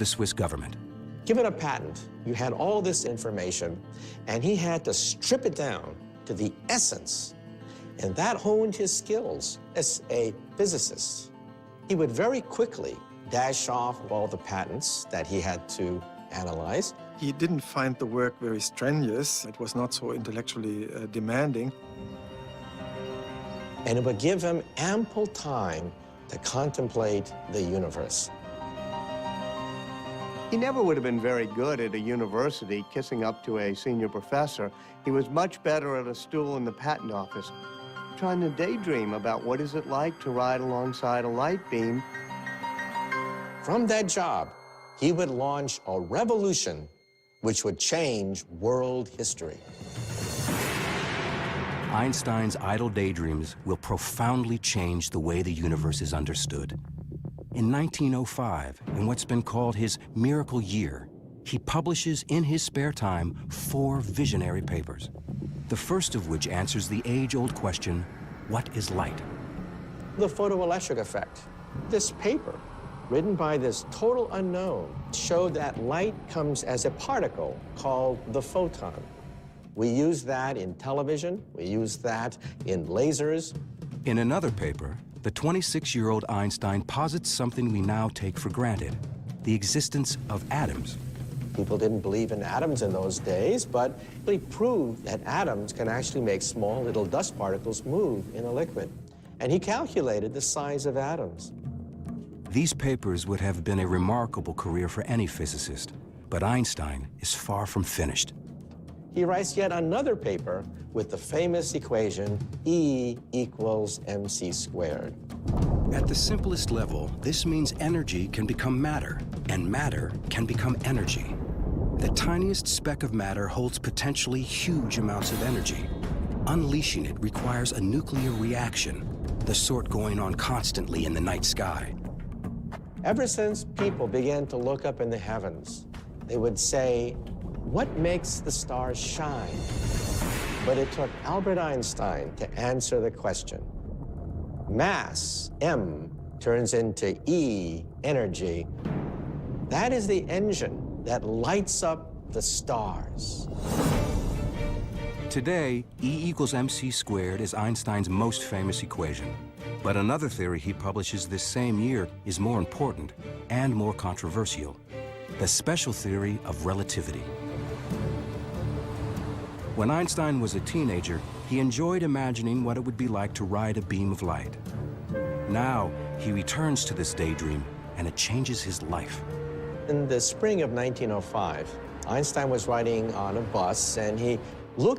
the Swiss government. Given a patent, you had all this information, and he had to strip it down to the essence, and that honed his skills as a physicist. He would very quickly dash off all the patents that he had to analyze. He didn't find the work very strenuous. It was not so intellectually demanding. And it would give him ample time to contemplate the universe. He never would have been very good at a university kissing up to a senior professor. He was much better at a stool in the patent office, trying to daydream about what is it like to ride alongside a light beam. From that job, he would launch a revolution which would change world history. Einstein's idle daydreams will profoundly change the way the universe is understood. In 1905, in what's been called his miracle year, he publishes in his spare time 4 visionary papers, the first of which answers the age-old question, what is light? The photoelectric effect. This paper, written by this total unknown, showed that light comes as a particle called the photon. We use that in television, we use that in lasers. In another paper, the 26-year-old Einstein posits something we now take for granted, the existence of atoms. People didn't believe in atoms in those days, but he proved that atoms can actually make small little dust particles move in a liquid. And he calculated the size of atoms. These papers would have been a remarkable career for any physicist, but Einstein is far from finished. He writes yet another paper with the famous equation E equals mc squared. At the simplest level, this means energy can become matter, and matter can become energy. The tiniest speck of matter holds potentially huge amounts of energy. Unleashing it requires a nuclear reaction, the sort going on constantly in the night sky. Ever since people began to look up in the heavens, they would say, what makes the stars shine? But it took Albert Einstein to answer the question. Mass, M, turns into E, energy. That is the engine that lights up the stars. Today, E equals mc squared is Einstein's most famous equation. But another theory he publishes this same year is more important and more controversial, the special theory of relativity. When Einstein was a teenager, he enjoyed imagining what it would be like to ride a beam of light. Now, he returns to this daydream, and it changes his life. In the spring of 1905, Einstein was riding on a bus, and he